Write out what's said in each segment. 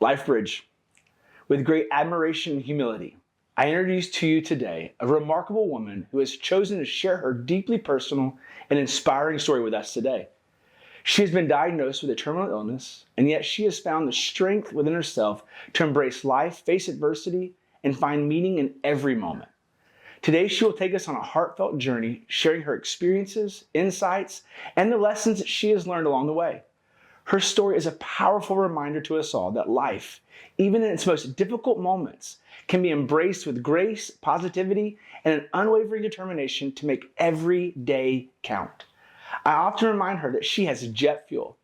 LifeBridge. With great admiration and humility, I introduce to you today a remarkable woman who has chosen to share her deeply personal and inspiring story with us today. She has been diagnosed with a terminal illness, and yet she has found the strength within herself to embrace life, face adversity, and find meaning in every moment. Today, she will take us on a heartfelt journey, sharing her experiences, insights, and the lessons that she has learned along the way. Her story is a powerful reminder to us all that life, even in its most difficult moments, can be embraced with grace, positivity, and an unwavering determination to make every day count. I often remind her that she has jet fuel.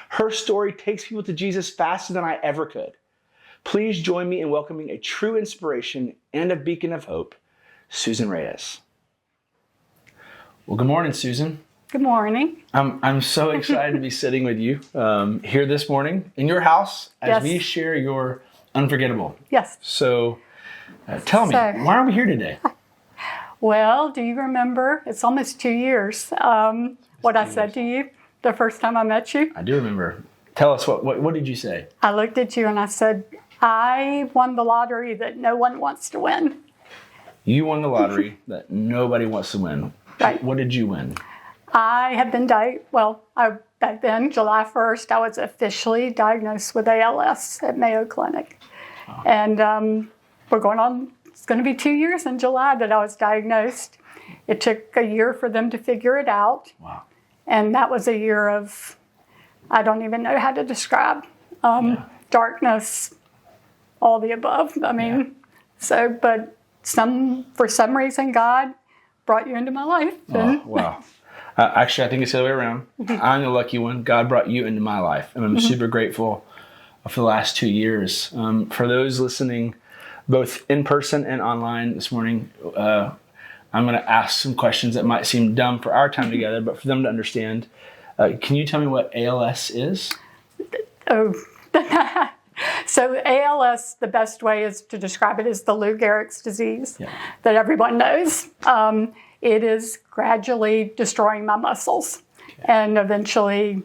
Her story takes people to Jesus faster than I ever could. Please join me in welcoming a true inspiration and a beacon of hope, Susan Reyes. Well, good morning, Susan. Good morning. I'm so excited to be sitting with you here this morning in your house as we share your Unforgettable. Yes. So tell me, why are we here today? Well, do you remember? It's almost 2 years. What I said to you the first time I met you? I do remember. Tell us, what did you say? I looked at you and I said, I won the lottery that no one wants to win. You won the lottery that nobody wants to win. Right. What did you win? I have been back then, July 1st, I was officially diagnosed with ALS at Mayo Clinic. Oh. And it's going to be 2 years in July that I was diagnosed. It took a year for them to figure it out. Wow. And that was a year of, I don't even know how to describe, darkness, all the above. But for some reason, God brought you into my life. Oh, wow. Actually, I think it's the other way around. Mm-hmm. I'm the lucky one. God brought you into my life. And I'm super grateful for the last 2 years. For those listening, both in person and online this morning, I'm going to ask some questions that might seem dumb for our time together, but for them to understand. Can you tell me what ALS is? Oh, so ALS, the best way is to describe it is the Lou Gehrig's disease that everyone knows. It is gradually destroying my muscles, and eventually,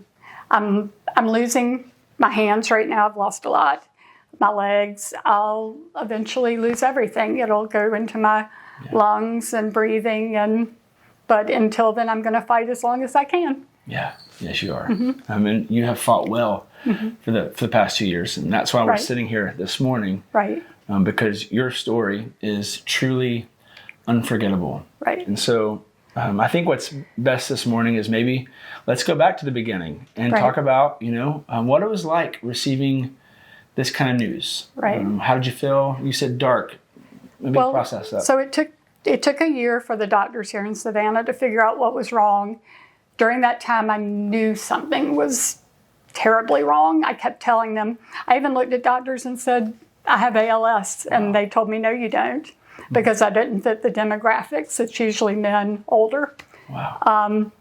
I'm losing my hands right now. I've lost a lot. My legs. I'll eventually lose everything. It'll go into my lungs and breathing, but until then, I'm going to fight as long as I can. Yeah. Yes, you are. Mm-hmm. You have fought well for the past 2 years, and that's why we're sitting here this morning. Right. Because your story is truly unforgettable. Right. And so I think what's best this morning is maybe let's go back to the beginning and talk about, what it was like receiving this kind of news. Right. How did you feel? You said dark. Maybe process that. So it took a year for the doctors here in Savannah to figure out what was wrong. During that time, I knew something was terribly wrong. I kept telling them. I even looked at doctors and said, I have ALS. And they told me, no, you don't, because I didn't fit the demographics. It's usually men older. Wow.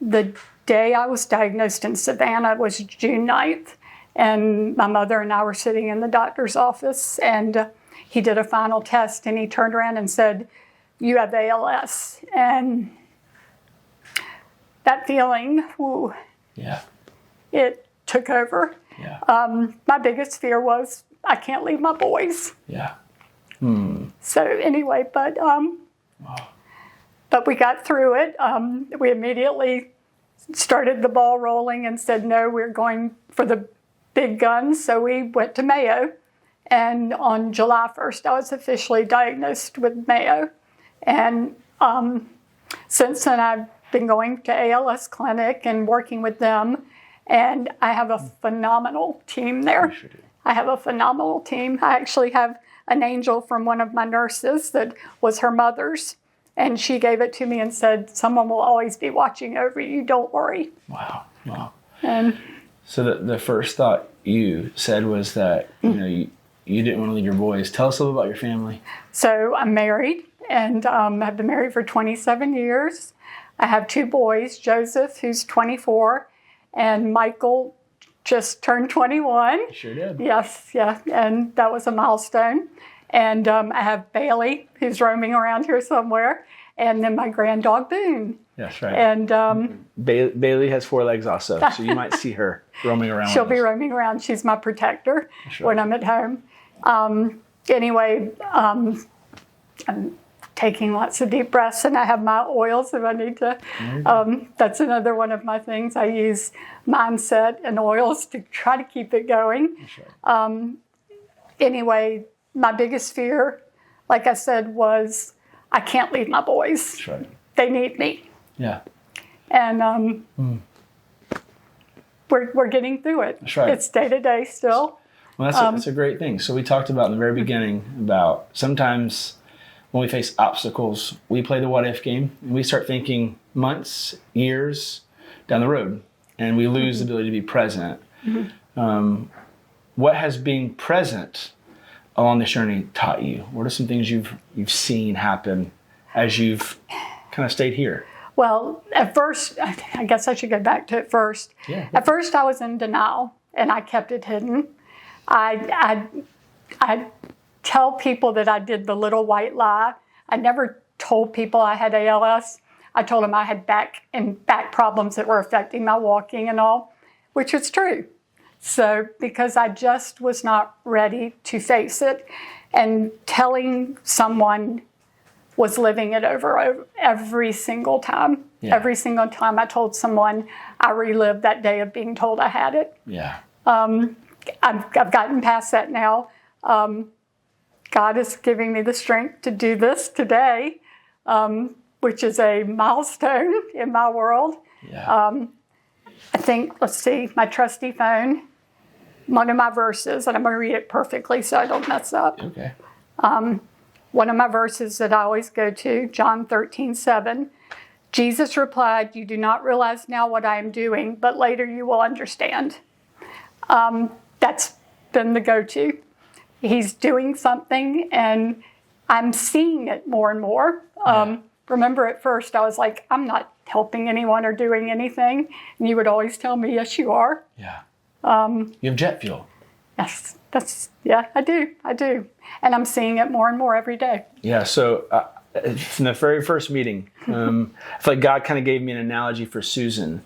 The day I was diagnosed in Savannah was June 9th. And my mother and I were sitting in the doctor's office. And he did a final test. And he turned around and said, you have ALS. And that feeling, it took over. Yeah. My biggest fear was I can't leave my boys. Yeah. So anyway, but we got through it. We immediately started the ball rolling and said, no, we're going for the big guns. So we went to Mayo. And on July 1st, I was officially diagnosed with Mayo. And since then, I've been going to ALS clinic and working with them, and I have a phenomenal team there. Sure do. I have a phenomenal team. I actually have an angel from one of my nurses that was her mother's, and she gave it to me and said, someone will always be watching over you, don't worry. Wow. And so the first thought you said was that, you didn't want to leave your boys. Tell us a little about your family. So I'm married, and I've been married for 27 years. I have 2 boys, Joseph, who's 24, and Michael just turned 21. You sure did. Yes, and that was a milestone. And I have Bailey, who's roaming around here somewhere, and then my grand dog Boone. That's right. And Bailey has 4 legs also, so you might see her roaming around. she'll be roaming around. She's my protector when I'm at home. Anyway, I'm taking lots of deep breaths, and I have my oils if I need to. That's another one of my things. I use mindset and oils to try to keep it going. Anyway, my biggest fear, like I said, was I can't leave my boys. That's right. They need me. Yeah. And we're getting through it. That's right. It's day to day still. Well, that's a great thing. So we talked about in the very beginning about sometimes when we face obstacles, we play the what if game, and we start thinking months, years down the road, and we lose the ability to be present. What has being present along this journey taught you? What are some things you've seen happen as you've kind of stayed here? Well, at first, I guess I should go back to it first. Yeah. At first, I was in denial, and I kept it hidden. I tell people that I did the little white lie. I never told people I had ALS. I told them I had back problems that were affecting my walking and all, which is true. So because I just was not ready to face it, and telling someone was living it over every single time. Yeah. Every single time I told someone, I relived that day of being told I had it. Yeah. I've gotten past that now. God is giving me the strength to do this today, which is a milestone in my world. Yeah. I think, let's see, my trusty phone, one of my verses, and I'm going to read it perfectly so I don't mess up. Okay. One of my verses that I always go to, John 13:7. Jesus replied, "You do not realize now what I am doing, but later you will understand." That's been the go-to. He's doing something, and I'm seeing it more and more. Remember, at first, I was like, I'm not helping anyone or doing anything. And you would always tell me, yes, you are. Yeah. You have jet fuel. Yes, I do. And I'm seeing it more and more every day. Yeah, so from the very first meeting, I feel like God kind of gave me an analogy for Susan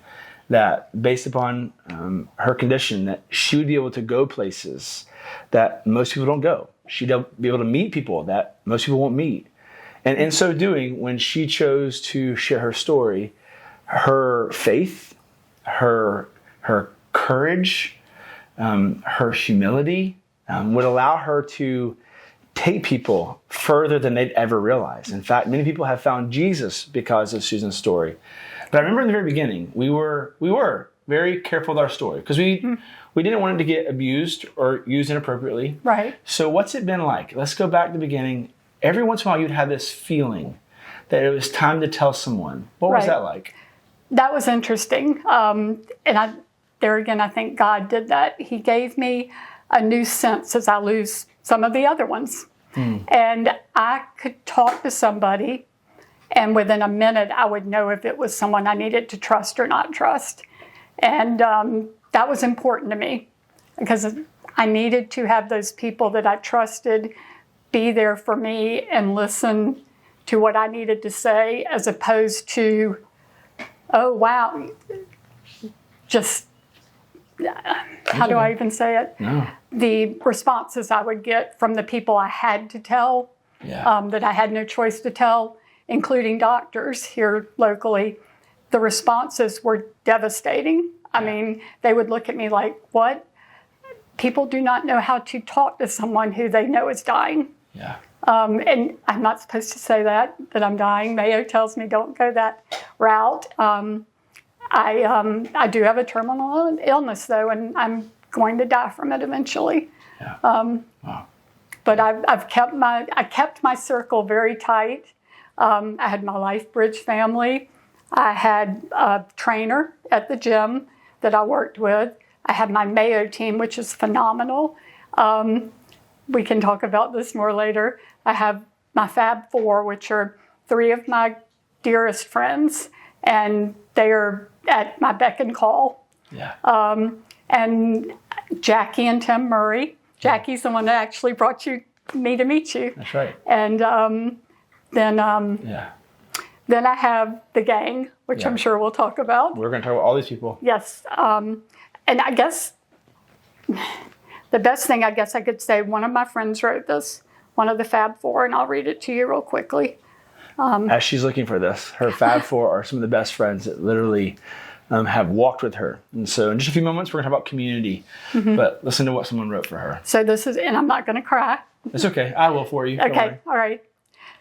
that based upon her condition, that she would be able to go places that most people don't go. She'd be able to meet people that most people won't meet. And in so doing, when she chose to share her story, her faith, her courage, her humility would allow her to take people further than they'd ever realize. In fact, many people have found Jesus because of Susan's story. But I remember in the very beginning, we were very careful with our story because we didn't want it to get abused or used inappropriately. Right. So what's it been like? Let's go back to the beginning. Every once in a while, you'd have this feeling that it was time to tell someone. What was that like? That was interesting. And there again, I think God did that. He gave me a new sense as I lose some of the other ones. And I could talk to somebody, and within a minute, I would know if it was someone I needed to trust or not trust. And that was important to me because I needed to have those people that I trusted be there for me and listen to what I needed to say, as opposed to, oh, wow, just, how do I even say it? No. The responses I would get from the people I had to tell, that I had no choice to tell, including doctors here locally, the responses were devastating. I mean, they would look at me like, what? People do not know how to talk to someone who they know is dying. Yeah. And I'm not supposed to say that I'm dying. Mayo tells me don't go that route. I do have a terminal illness, though, and I'm going to die from it eventually. Yeah. Wow. But I kept my circle very tight. I had my LifeBridge family. I had a trainer at the gym that I worked with. I had my Mayo team, which is phenomenal. We can talk about this more later. I have my Fab Four, which are 3 of my dearest friends, and they are at my beck and call. Yeah. And Jackie and Tim Murray. Jackie's the one that actually brought me to meet you. That's right. And then Then I have the gang, which Yeah. I'm sure we'll talk about. We're going to talk about all these people. Yes. And I guess the best thing I guess I could say, one of my friends wrote this, one of the Fab Four, and I'll read it to you real quickly. As she's looking for this, her Fab Four are some of the best friends that literally have walked with her. And so in just a few moments, we're going to talk about community. But listen to what someone wrote for her. So this is, and I'm not going to cry. It's okay. I will for you. Don't Okay, worry. all right.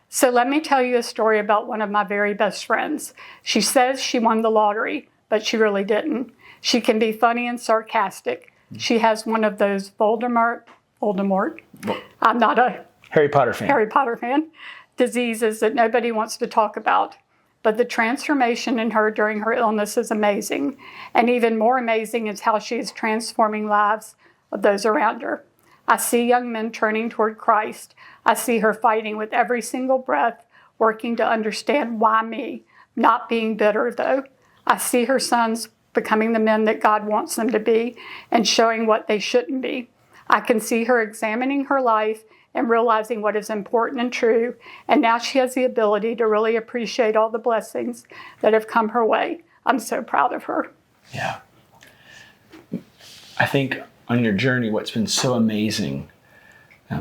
So let me tell you a story about one of my very best friends. She says she won the lottery, but she really didn't. She can be funny and sarcastic. She has one of those Voldemort, I'm not a Harry Potter fan. Harry Potter fan, diseases that nobody wants to talk about. But the transformation in her during her illness is amazing. And even more amazing is how she is transforming lives of those around her. I see young men turning toward Christ. I see her fighting with every single breath, working to understand why me, not being bitter though. I see her sons becoming the men that God wants them to be and showing what they shouldn't be. I can see her examining her life and realizing what is important and true. And now she has the ability to really appreciate all the blessings that have come her way. I'm so proud of her. Yeah. I think on your journey, what's been so amazing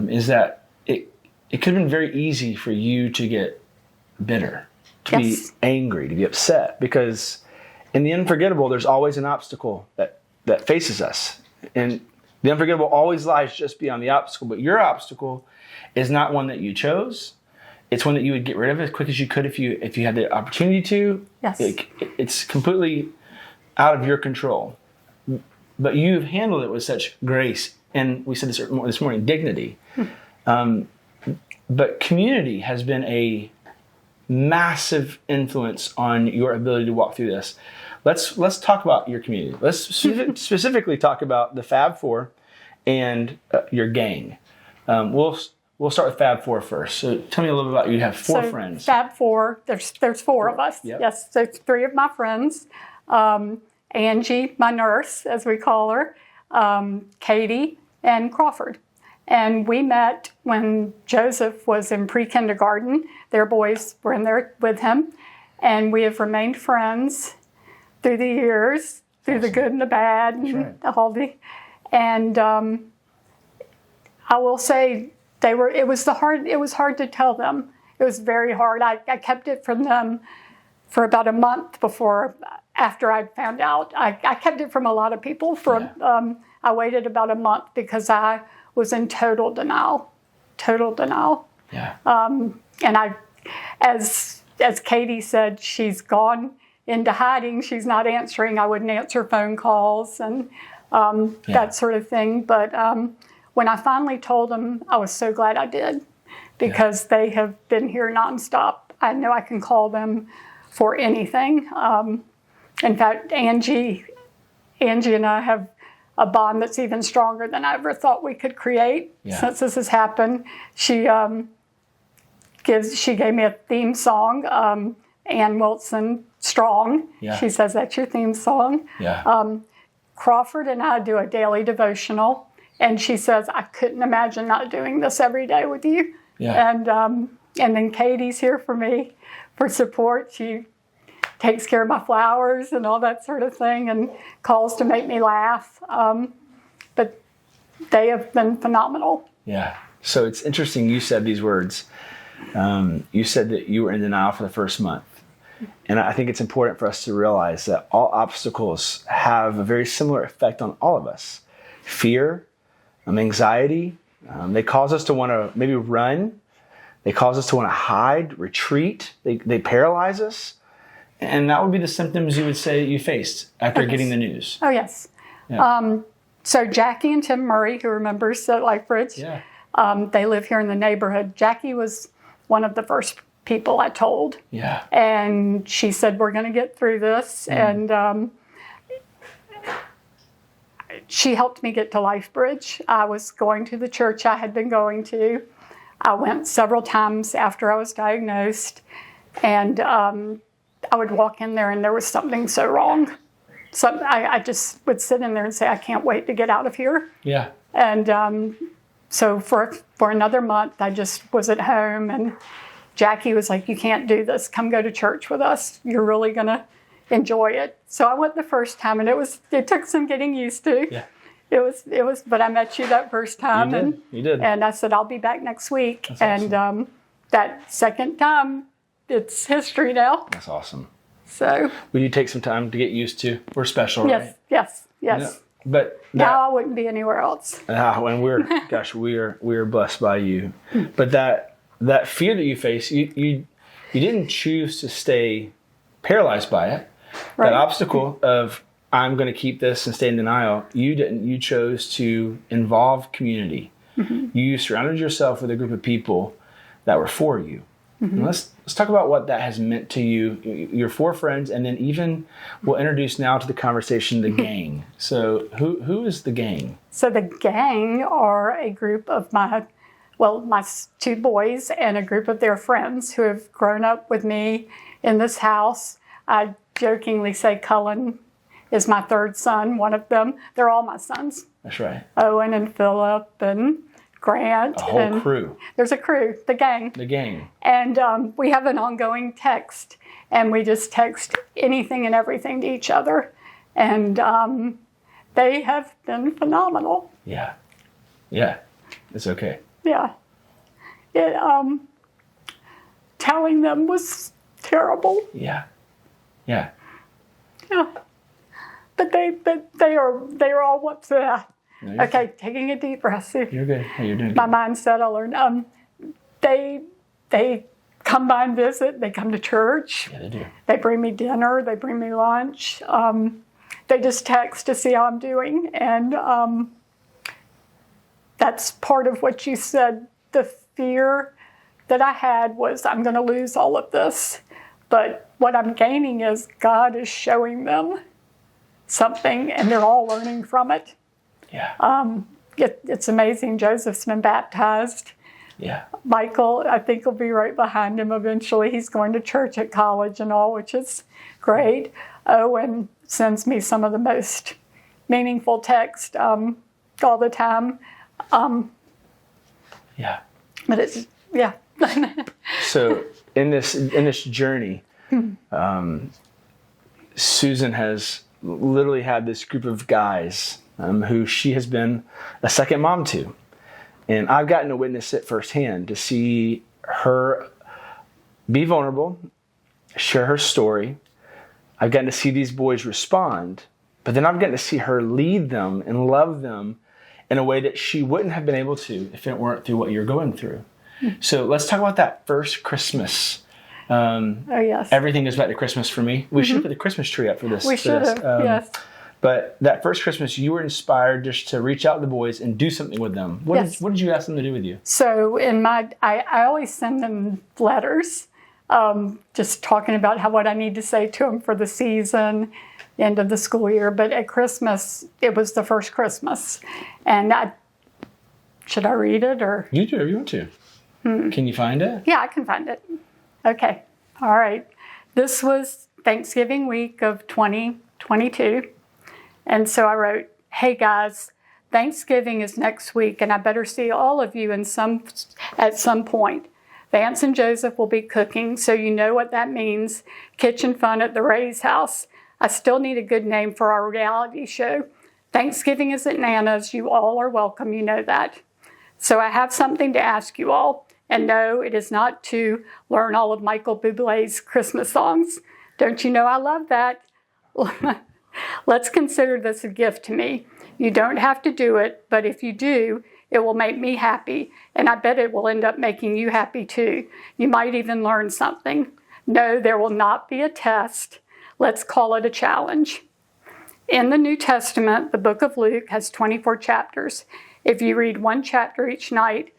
is that it could have been very easy for you to get bitter, to be angry, to be upset, because in the unforgettable, there's always an obstacle that faces us. And the unforgettable always lies just beyond the obstacle. But your obstacle is not one that you chose. It's one that you would get rid of as quick as you could if you had the opportunity to. Yes. It's completely out of your control. But you've handled it with such grace. And we said this morning, dignity. But community has been a massive influence on your ability to walk through this. Let's talk about your community. Let's specifically talk about the Fab Four and your gang. We'll start with Fab Four first. So tell me a little bit about you. Have four friends. Fab Four. There's four of us. Yep. Yes. So three of my friends. Angie, my nurse, as we call her. Katie and Crawford. And we met when Joseph was in pre-kindergarten. Their boys were in there with him. And we have remained friends through the years, through the good and the bad, and all the. And I will say it was hard to tell them. It was very hard. I kept it from them for about a month after I found out. I kept it from a lot of people I waited about a month because I was in total denial. Yeah. And as Katie said, she's gone into hiding. She's not answering. I wouldn't answer phone calls and that sort of thing. But when I finally told them, I was so glad I did because they have been here nonstop. I know I can call them for anything. In fact, Angie and I have a bond that's even stronger than I ever thought we could create since this has happened. She gave me a theme song, Ann Wilson, Strong. Yeah. She says that's your theme song. Yeah. Crawford and I do a daily devotional, and she says I couldn't imagine not doing this every day with you. Yeah. And then Katie's here for me for support. She takes care of my flowers and all that sort of thing and calls to make me laugh. But they have been phenomenal. Yeah. So it's interesting you said these words. You said that you were in denial for the first month. And I think it's important for us to realize that all obstacles have a very similar effect on all of us. Fear, anxiety, they cause us to want to maybe run. They cause us to want to hide, retreat. They paralyze us. And that would be the symptoms you would say you faced after getting the news. Oh, yes. Yeah. So Jackie and Tim Murray, who remembers Lifebridge, they live here in the neighborhood. Jackie was one of the first people I told. Yeah. And she said, we're going to get through this. And she helped me get to Lifebridge. I was going to the church I had been going to. I went several times after I was diagnosed. And I would walk in there and there was something so wrong. So I just would sit in there and say, I can't wait to get out of here. Yeah. And so for another month, I just was at home and Jackie was like, you can't do this. Come go to church with us. You're really going to enjoy it. So I went the first time, and it took some getting used to. Yeah. It was, but I met you that first time. You did. And I said, I'll be back next week. That's and awesome. That second time, it's history now. That's awesome. So. Will you take some time to get used to? We're special, right? Yes. Yeah. But now I wouldn't be anywhere else. And we're blessed by you. But that fear that you face, you didn't choose to stay paralyzed by it. Right. That obstacle of I'm going to keep this and stay in denial. You didn't. You chose to involve community. Mm-hmm. You surrounded yourself with a group of people that were for you. Mm-hmm. Let's talk about what that has meant to you, your 4 friends, and then even we'll introduce now to the conversation the gang. So who is the gang? So the gang are a group of my 2 boys and a group of their friends who have grown up with me in this house. I jokingly say Cullen is my 3rd son, one of them. They're all my sons. That's right. Owen and Philip and Grant. A whole crew. There's a crew, the gang. The gang. And we have an ongoing text, and we just text anything and everything to each other. And they have been phenomenal. Yeah. Yeah. It's okay. Yeah. Telling them was terrible. Yeah. Yeah. Yeah. But they are all up to that. No, okay, taking a deep breath. You're good. Hey, you're doing good. My mindset, I learned. They come by and visit. They come to church. Yeah, they do. They bring me dinner. They bring me lunch. They just text to see how I'm doing. And that's part of what you said. The fear that I had was I'm going to lose all of this. But what I'm gaining is God is showing them something, and they're all learning from it. Yeah. It's amazing. Joseph's been baptized. Yeah. Michael, I think, will be right behind him eventually. He's going to church at college and all, which is great. Owen sends me some of the most meaningful text all the time. Yeah. But it's, yeah. So in this journey, Susan has literally had this group of guys who she has been a second mom to. And I've gotten to witness it firsthand, to see her be vulnerable, share her story. I've gotten to see these boys respond, but then I've gotten to see her lead them and love them in a way that she wouldn't have been able to if it weren't through what you're going through. So let's talk about that first Christmas. Oh, yes. Everything goes back to Christmas for me. We should have put the Christmas tree up for this. We should have, yes. But that first Christmas, you were inspired just to reach out to the boys and do something with them. What did you ask them to do with you? So I always send them letters, just talking about what I need to say to them for the season, end of the school year. But at Christmas, it was the first Christmas. And should I read it or? You do if you want to. Can you find it? Yeah, I can find it. Okay. All right. This was Thanksgiving week of 2022. And so I wrote, hey guys, Thanksgiving is next week and I better see all of you at some point. Vance and Joseph will be cooking, so you know what that means. Kitchen fun at the Ray's house. I still need a good name for our reality show. Thanksgiving is at Nana's. You all are welcome. You know that. So I have something to ask you all. And no, it is not to learn all of Michael Bublé's Christmas songs. Don't you know I love that? Let's consider this a gift to me. You don't have to do it, but if you do, it will make me happy. And I bet it will end up making you happy too. You might even learn something. No, there will not be a test. Let's call it a challenge. In the New Testament, the book of Luke has 24 chapters. If you read one chapter each night,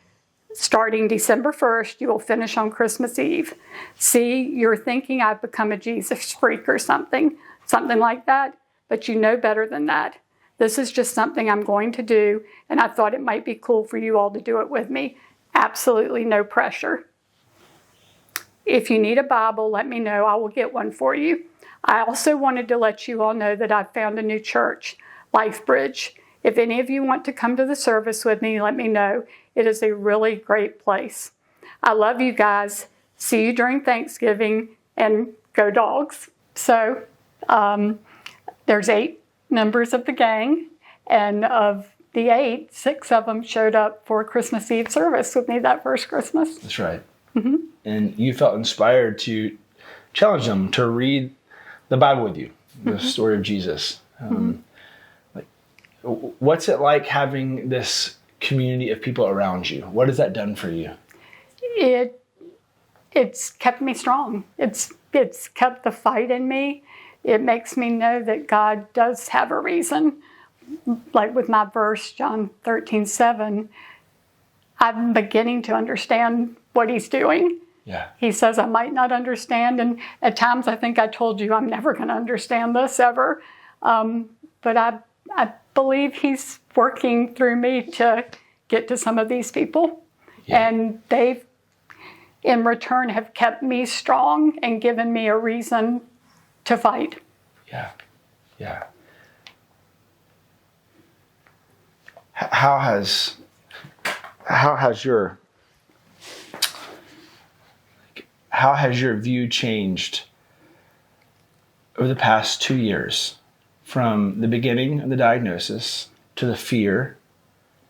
starting December 1st, you will finish on Christmas Eve. See, you're thinking I've become a Jesus freak or something like that, but you know better than that. This is just something I'm going to do, and I thought it might be cool for you all to do it with me. Absolutely no pressure. If you need a Bible, let me know. I will get one for you. I also wanted to let you all know that I've found a new church, LifeBridge. If any of you want to come to the service with me, let me know. It is a really great place. I love you guys. see you during Thanksgiving, and go dogs. So there's 8 members of the gang, and of the 8, 6 of them showed up for Christmas Eve service with me that first Christmas. That's right. Mm-hmm. And you felt inspired to challenge them to read the Bible with you, the story of Jesus. What's it like having this community of people around you? What has that done for you? It's kept me strong. It's kept the fight in me. It makes me know that God does have a reason. Like with my verse, John 13:7, I'm beginning to understand what he's doing. Yeah. He says I might not understand, and at times I think I told you I'm never going to understand this ever. But I believe he's working through me to get to some of these people. Yeah. And they've, in return, have kept me strong and given me a reason to fight. Yeah. Yeah. How has your view changed over the past 2 years, from the beginning of the diagnosis to the fear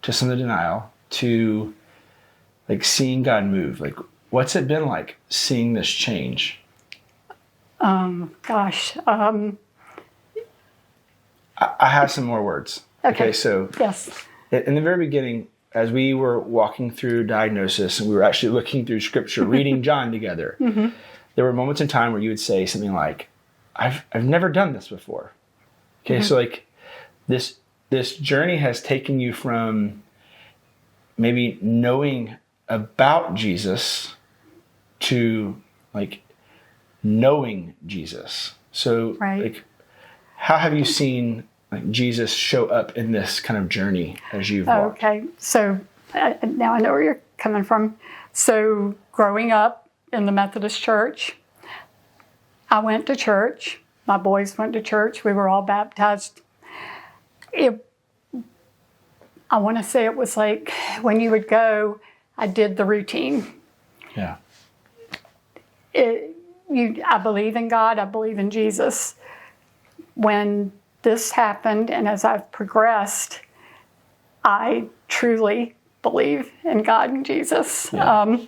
to some of the denial to like seeing God move? Like, what's it been like seeing this change? I have some more words. Okay, so yes. In the very beginning, as we were walking through diagnosis and we were actually looking through scripture, reading John together, there were moments in time where you would say something like, I've never done this before. Okay, so like this journey has taken you from maybe knowing about Jesus to like knowing Jesus. So like, how have you seen like Jesus show up in this kind of journey as you've walked? Okay, so now I know where you're coming from. So growing up in the Methodist church, I went to church. My boys went to church. We were all baptized. I want to say it was like when you would go, I did the routine. Yeah. I believe in God. I believe in Jesus. When this happened, and as I've progressed, I truly believe in God and Jesus. Yeah.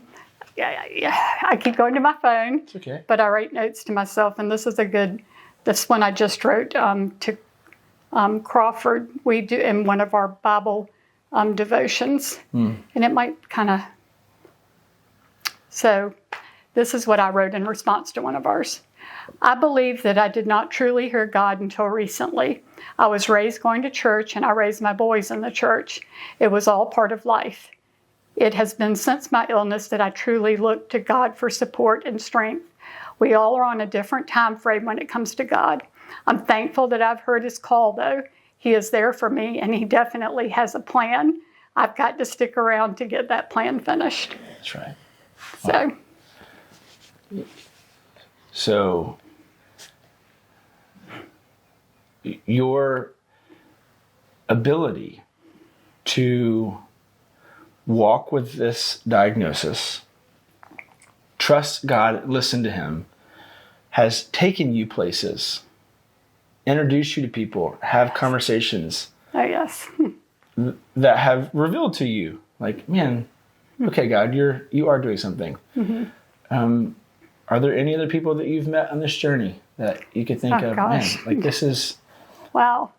I keep going to my phone, it's okay, but I write notes to myself, and this one I just wrote to Crawford. We do in one of our Bible devotions, and it might kind of. So, this is what I wrote in response to one of ours. I believe that I did not truly hear God until recently. I was raised going to church, and I raised my boys in the church. It was all part of life. It has been since my illness that I truly look to God for support and strength. We all are on a different time frame when it comes to God. I'm thankful that I've heard his call, though. He is there for me, and he definitely has a plan. I've got to stick around to get that plan finished. That's right. Wow. So your ability to walk with this diagnosis, trust God, listen to him, has taken you places, introduced you to people, have conversations. Oh, yes. That have revealed to you, like, man, okay, God, you are doing something. Are there any other people that you've met on this journey that you could think of? Gosh. Man, like this is... Wow.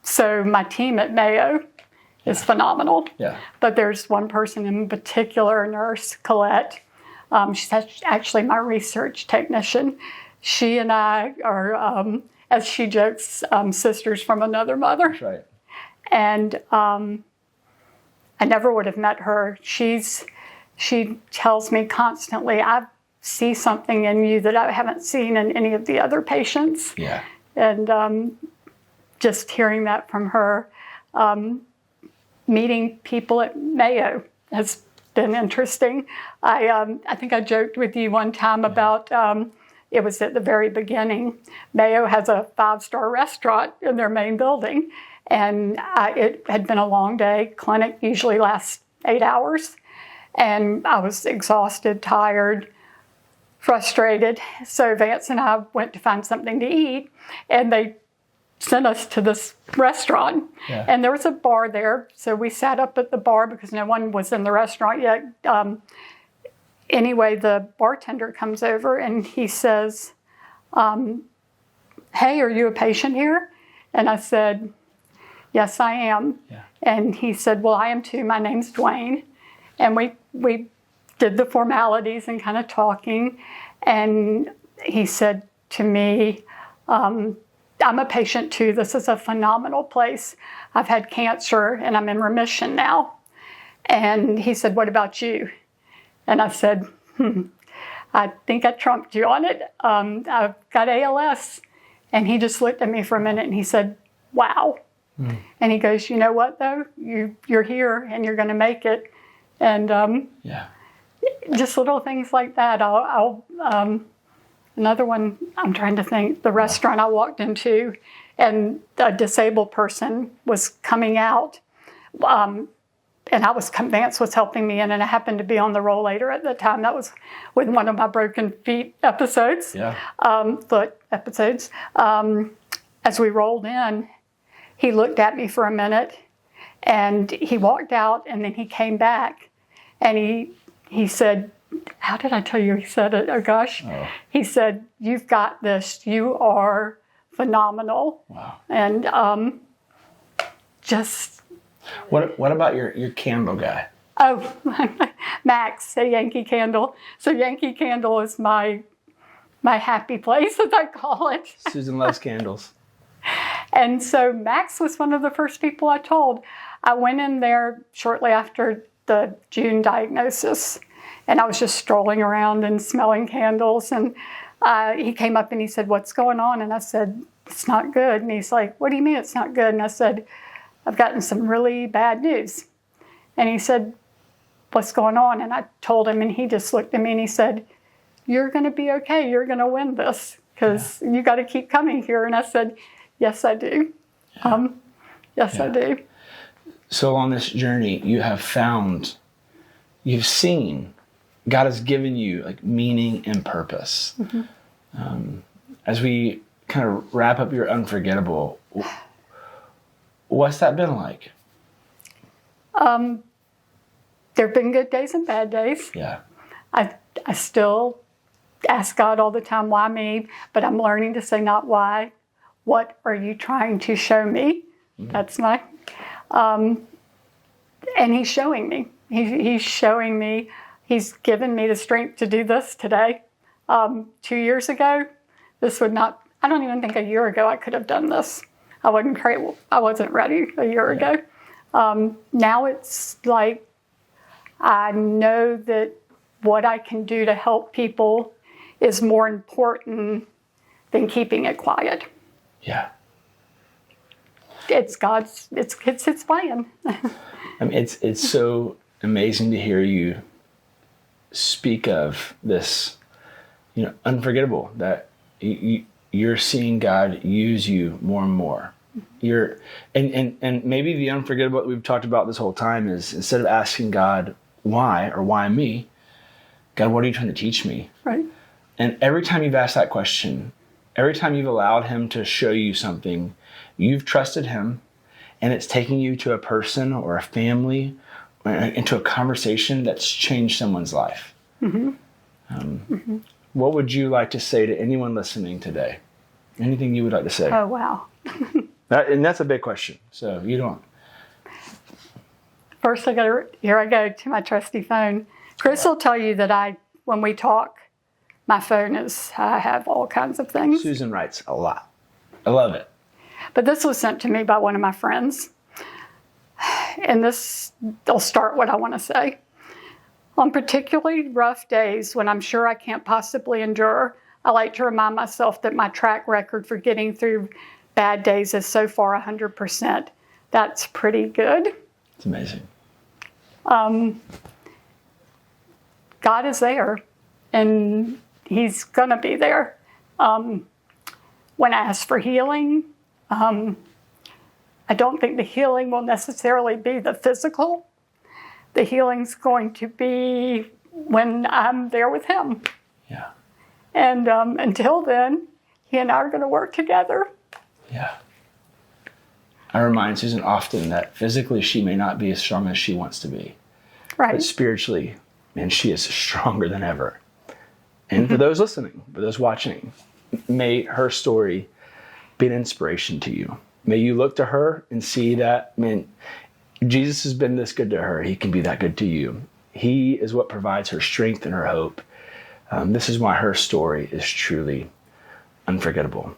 So my team at Mayo is phenomenal. Yeah. But there's one person in particular, Nurse Colette. She's actually my research technician. She and I are, as she jokes, sisters from another mother. That's right. And I never would have met her. She tells me constantly, I see something in you that I haven't seen in any of the other patients. Yeah. And just hearing that from her, meeting people at Mayo has been interesting. I think I joked with you one time about, it was at the very beginning, Mayo has a 5-star restaurant in their main building. And it had been a long day. Clinic usually lasts 8 hours. And I was exhausted, tired, frustrated. So Vance and I went to find something to eat, and they sent us to this restaurant. Yeah. And there was a bar there, so we sat up at the bar because no one was in the restaurant yet. Anyway, the bartender comes over and he says, "Hey, are you a patient here?" And I said, "Yes, I am." Yeah. And he said, "Well, I am too. My name's Dwayne." And we did the formalities and kind of talking. And he said to me, "I'm a patient too. This is a phenomenal place. I've had cancer and I'm in remission now." And he said, "What about you?" And I said, "I think I trumped you on it. I've got ALS." And he just looked at me for a minute and he said, "Wow." And he goes, "You know what though? You're here and you're going to make it." And just little things like that. Another one, I'm trying to think, the restaurant I walked into and a disabled person was coming out. And Vance was helping me in, and I happened to be on the rollator at the time. That was with one of my broken feet episodes, foot episodes. As we rolled in, he looked at me for a minute, and he walked out, and then he came back, and he said, how did I tell you he said it? Oh, gosh. Oh. He said, "You've got this. You are phenomenal." Wow. And just... What about your candle guy? Oh, Max, a Yankee Candle. So Yankee Candle is my happy place, as I call it. Susan loves candles. And so Max was one of the first people I told. I went in there shortly after the June diagnosis, and I was just strolling around and smelling candles. And he came up and he said, "What's going on?" And I said, "It's not good." And he's like, "What do you mean it's not good?" And I said, "I've gotten some really bad news." And he said, "What's going on?" And I told him, and he just looked at me and he said, "You're going to be okay. You're going to win this because you got to keep coming here." And I said, "Yes, I do. Yes, I do." So on this journey, you've seen, God has given you like meaning and purpose. Mm-hmm. As we kind of wrap up your Unforgettable, what's that been like? There have been good days and bad days. Yeah. I still ask God all the time, "Why me?" But I'm learning to say not why. What are you trying to show me? Mm-hmm. That's my... and he's showing me. He's showing me. He's given me the strength to do this today. 2 years ago, this would not... I don't even think a year ago I could have done this. I wasn't ready a year ago. Now it's like I know that what I can do to help people is more important than keeping it quiet. Yeah. It's his plan. I mean, it's so amazing to hear you speak of this, unforgettable, that you're seeing God use you more and more. And maybe the unforgettable that we've talked about this whole time is, instead of asking God why or why me, God, what are you trying to teach me? Right. And every time you've asked that question, every time you've allowed him to show you something, you've trusted him, and it's taking you to a person or a family or into a conversation that's changed someone's life. Mm-hmm. What would you like to say to anyone listening today? Anything you would like to say? Oh, wow. And that's a big question, so you don't. First, here I go to my trusty phone. Chris will tell you that when we talk, my phone I have all kinds of things. Susan writes a lot. I love it. But this was sent to me by one of my friends. And they'll start what I want to say. On particularly rough days when I'm sure I can't possibly endure, I like to remind myself that my track record for getting through bad days is so far 100%. That's pretty good. It's amazing. God is there, and he's going to be there. When I ask for healing, I don't think the healing will necessarily be the physical, The healing's going to be when I'm there with him. Yeah. And until then, he and I are going to work together. Yeah. I remind Susan often that physically she may not be as strong as she wants to be. Right. But spiritually, man, she is stronger than ever. And for those listening, for those watching, may her story be an inspiration to you. May you look to her and see that, man, Jesus has been this good to her. He can be that good to you. He is what provides her strength and her hope. This is why her story is truly unforgettable.